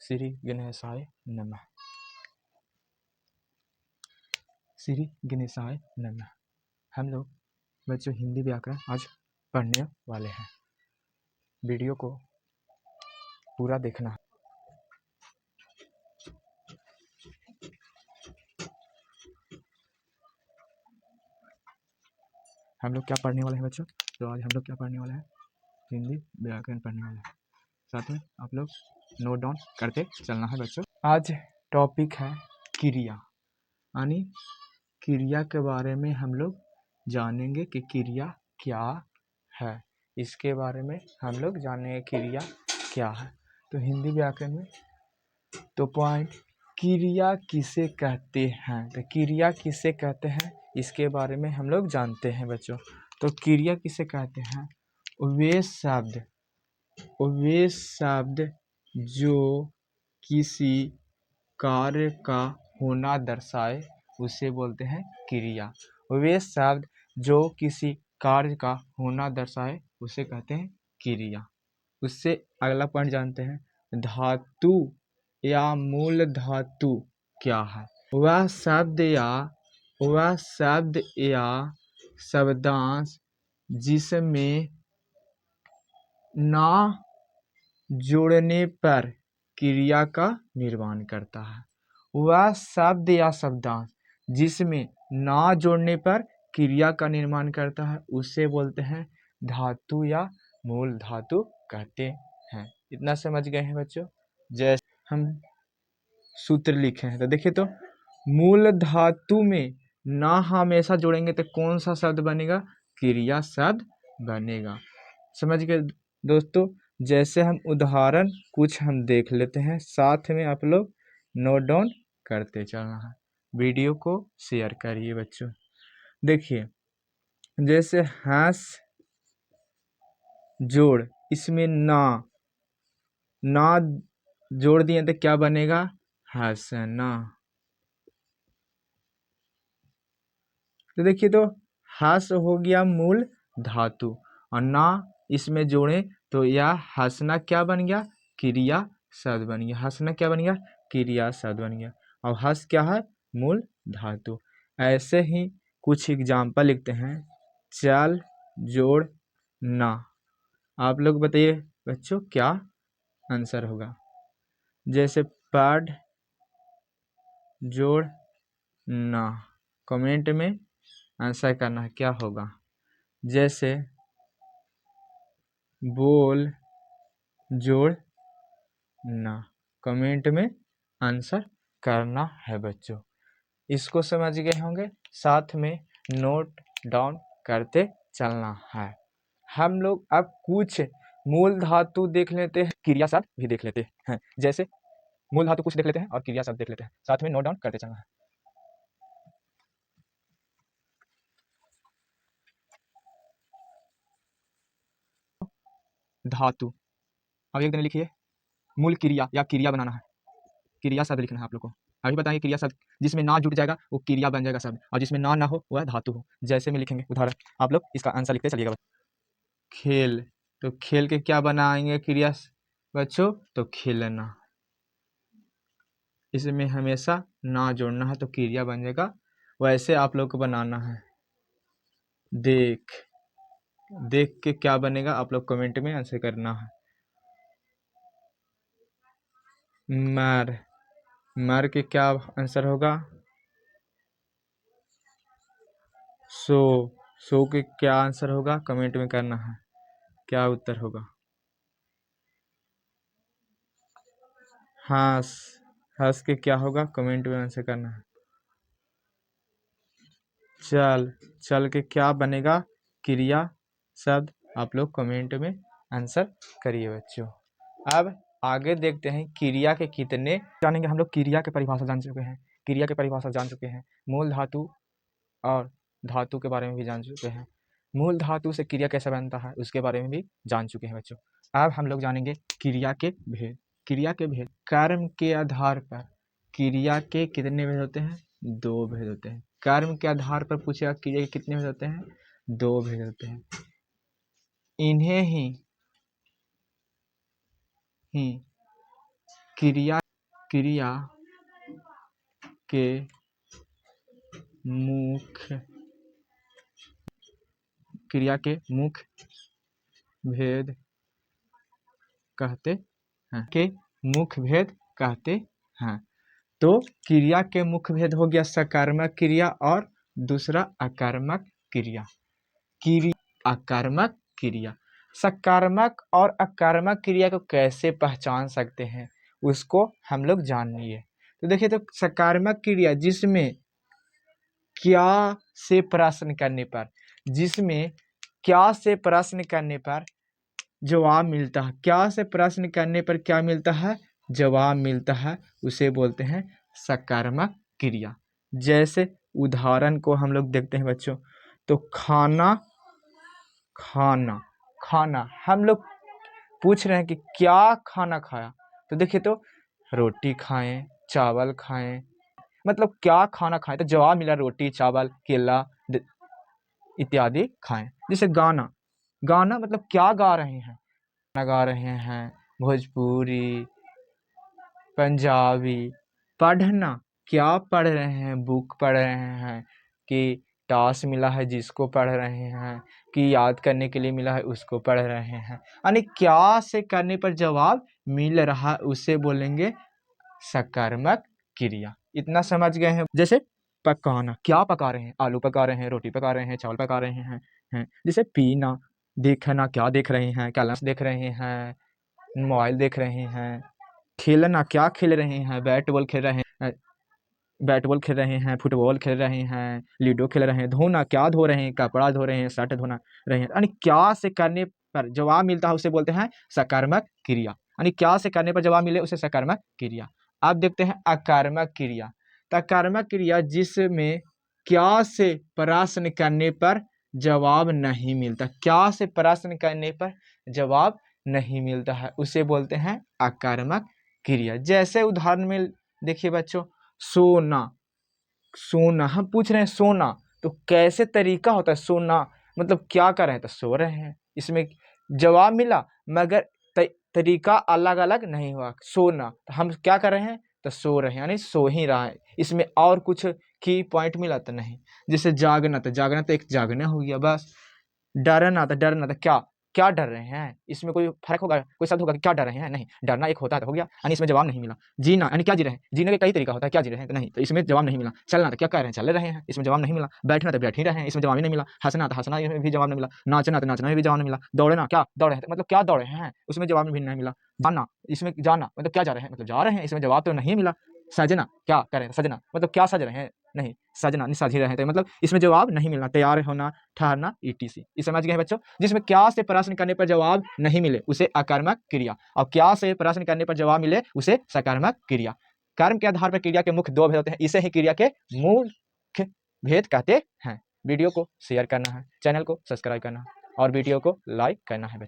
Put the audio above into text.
श्री गणेशाय नमः। श्री गणेशाय नमः। हम लोग बच्चों हिंदी व्याकरण आज पढ़ने वाले हैं। वीडियो को पूरा देखना है। हम लोग क्या पढ़ने वाले हैं बच्चों? तो आज हम लोग क्या पढ़ने वाले हैं? हिंदी व्याकरण पढ़ने वाले हैं। साथ में आप लोग नोट डाउन करते चलना है बच्चों। आज टॉपिक है क्रिया, यानी क्रिया के बारे में हम लोग जानेंगे कि क्रिया क्या है। इसके बारे में हम लोग जानेंगे क्रिया क्या है। तो हिंदी व्याकरण में तो पॉइंट क्रिया किसे कहते हैं, तो क्रिया किसे कहते हैं इसके बारे में हम लोग जानते हैं बच्चों। तो क्रिया किसे कहते हैं? वे शब्द जो किसी कार्य का होना दर्शाए उसे बोलते हैं क्रिया। वे शब्द जो किसी कार्य का होना दर्शाए उसे कहते हैं क्रिया। उससे अगला पॉइंट जानते हैं, धातु या मूल धातु क्या है? वह शब्द या शब्दांश जिसमें ना जोड़ने पर क्रिया का निर्माण करता है। वह शब्द या शब्दांश जिसमें ना जोड़ने पर क्रिया का निर्माण करता है उसे बोलते हैं धातु या मूल धातु कहते हैं। इतना समझ गए हैं बच्चों? जैसे हम सूत्र लिखे हैं तो देखिए, तो मूल धातु में ना हमेशा जोड़ेंगे तो कौन सा शब्द बनेगा? क्रिया शब्द बनेगा। समझ गए दोस्तों? जैसे हम उदाहरण कुछ हम देख लेते हैं, साथ में आप लोग नोट डाउन करते चलना है। वीडियो को शेयर करिए बच्चों। देखिए, जैसे हंस जोड़, इसमें ना जोड़ दिए तो क्या बनेगा? हंसना। तो देखिए, तो हंस हो गया मूल धातु और ना इसमें जोड़े तो यह हंसना क्या बन गया? क्रिया शब्द बन गया। हंसना क्या बन गया? क्रिया शब्द बन गया। और हंस क्या है? मूल धातु। ऐसे ही कुछ एग्जाम्पल लिखते हैं। चल जोड़ ना, आप लोग बताइए बच्चों क्या आंसर होगा? जैसे पढ़ जोड़ ना, कमेंट में आंसर करना है क्या होगा। जैसे बोल जोड़ ना, कमेंट में आंसर करना है बच्चों। इसको समझ गए होंगे? साथ में नोट डाउन करते चलना है। हम लोग अब कुछ मूल धातु देख लेते हैं, क्रिया शब्द भी देख लेते हैं। जैसे मूल धातु कुछ देख लेते हैं और क्रिया शब्द देख लेते हैं, साथ में नोट डाउन करते चलना है। धातु, अब एक दिन लिखिए मूल क्रिया या क्रिया बनाना है। क्रिया शब्द लिखना है आप लोग को। अभी बताएंगे क्रिया शब्द जिसमें ना जुट जाएगा वो क्रिया बन जाएगा शब्द, और जिसमें ना हो वह धातु हो। जैसे में लिखेंगे उदाहरण, आप लोग इसका आंसर लिखते चलिएगा। खेल, तो खेल के क्या बनाएंगे क्रिया बच्चों? तो खेलना। इसमें हमेशा ना जोड़ना है तो क्रिया बन जाएगा। वैसे आप लोग को बनाना है। देख के क्या बनेगा? आप लोग कमेंट में आंसर करना है। मर के क्या आंसर होगा? सो के क्या आंसर होगा? कमेंट में करना है क्या उत्तर होगा। हंस के क्या होगा? कमेंट में आंसर करना है। चल के क्या बनेगा? क्रिया शब्द। आप लोग कमेंट में आंसर करिए बच्चों। अब आगे देखते हैं क्रिया के कितने जानेंगे। हम लोग क्रिया के परिभाषा जान चुके हैं, क्रिया के परिभाषा जान चुके हैं, मूल धातु और धातु के बारे में भी जान चुके हैं। मूल धातु से क्रिया कैसे बनता है उसके बारे में भी जान चुके हैं बच्चों। अब हम लोग जानेंगे क्रिया के भेद। क्रिया के भेद, कर्म के आधार पर क्रिया के कितने भेद होते हैं? 2 भेद होते हैं। कर्म के आधार पर पूछेगा क्रिया के कितने भेद होते हैं? 2 भेद होते हैं। इन्हें ही क्रिया क्रिया के मुख्य भेद कहते हैं। तो क्रिया के मुख्य भेद हो गया सकारात्मक क्रिया और दूसरा आक्रामक क्रिया। आक्रामक क्रिया, सकारात्मक और आक्रामक क्रिया को कैसे पहचान सकते हैं उसको हम लोग जानिए। तो देखिए, तो सकारात्मक क्रिया जिसमें क्या से प्रश्न करने पर जवाब मिलता है, क्या से प्रश्न करने पर क्या मिलता है, जवाब मिलता है, उसे बोलते हैं सकारात्मक क्रिया। जैसे उदाहरण को हम लोग देखते हैं बच्चों, तो खाना हम लोग पूछ रहे हैं कि क्या खाना खाया, तो देखिए तो रोटी खाएं, चावल खाएं, मतलब क्या खाना खाएं, तो जवाब मिला रोटी, चावल, केला इत्यादि खाएं। जैसे गाना मतलब क्या गा रहे हैं, गा रहे हैं भोजपुरी, पंजाबी। पढ़ना, क्या पढ़ रहे हैं, बुक पढ़ रहे हैं, कि टास्क मिला है जिसको पढ़ रहे हैं, कि याद करने के लिए मिला है उसको पढ़ रहे हैं। यानी क्या से करने पर जवाब मिल रहा है उसे बोलेंगे सकारात्मक क्रिया। इतना समझ गए हैं। जैसे पकाना, क्या पका रहे हैं, आलू पका रहे हैं, रोटी पका रहे हैं, चावल पका रहे हैं। जैसे पीना, देखना, क्या देख रहे हैं, कैलेंडर देख रहे हैं, मोबाइल देख रहे हैं। खेलना, क्या खेल रहे हैं, बैट बॉल खेल रहे हैं, फुटबॉल खेल रहे हैं, लूडो खेल रहे हैं। धोना, क्या धो रहे हैं, कपड़ा धो रहे हैं, शर्ट धोना रहे हैं। यानी क्या से करने पर जवाब मिलता है उसे बोलते हैं सकारात्मक क्रिया। यानी क्या से करने पर जवाब मिले उसे सकारात्मक क्रिया। अब देखते हैं आक्रामक क्रिया। तो आक्रामक क्रिया जिसमें क्या से प्रश्न करने पर जवाब नहीं मिलता, क्या से प्रश्न करने पर जवाब नहीं मिलता है, उसे बोलते हैं आक्रामक क्रिया। जैसे उदाहरण में देखिए बच्चों, सोना हम पूछ रहे हैं सोना, तो कैसे तरीका होता है सोना, मतलब क्या कर रहे हैं, तो सो रहे हैं। इसमें जवाब मिला मगर तरीका अलग अलग नहीं हुआ। सोना, तो हम क्या कर रहे हैं, तो सो रहे हैं, यानी सो ही रहा है। इसमें और कुछ की पॉइंट मिला तो नहीं। जैसे जागना, तो एक जागना हो गया बस। डरना, तो क्या डर रहे हैं, इसमें कोई फर्क होगा, कोई शब्द होगा कि क्या डर रहे हैं, नहीं, डरना एक होता है तो हो गया, यानी इसमें जवाब नहीं मिला। जीना, यानी क्या जी रहे हैं, जीने का कई तरीका होता है, क्या जी रहे हैं, तो नहीं, तो इसमें जवाब नहीं मिला। चलना, तो क्या कह रहे हैं, चल रहे हैं, इसमें जवाब नहीं मिला। बैठना, तो बैठ ही रहे हैं, इसमें जवाब ही नहीं मिला। हंसना, तो हंसना में भी जवाब नहीं मिला। नाचना, तो नाचना में भी जवाब नहीं मिला। दौड़ना, क्या दौड़े हैं, मतलब क्या दौड़े हैं, उसमें जवाब भी नहीं मिला। जाना मतलब क्या जा रहे हैं, मतलब जा रहे हैं, इसमें जवाब तो नहीं मिला। सजना, क्या कर रहे हैं, सजना मतलब क्या सज रहे हैं, नहीं, सजना नहीं, सज ही रहे हैं, तो मतलब इसमें जवाब नहीं मिलना। तैयार होना, ठहरना, etc। ये समझ गए बच्चों। जिसमें क्या से प्रश्न करने पर जवाब नहीं मिले उसे आक्रामक क्रिया, और क्या से प्रश्न करने पर जवाब मिले उसे सकारात्मक क्रिया। कर्म के आधार पर क्रिया के मुख्य दो भेद होते हैं, इसे ही क्रिया के मुख्य भेद कहते हैं। वीडियो को शेयर करना है, चैनल को सब्सक्राइब करना है और वीडियो को लाइक करना है।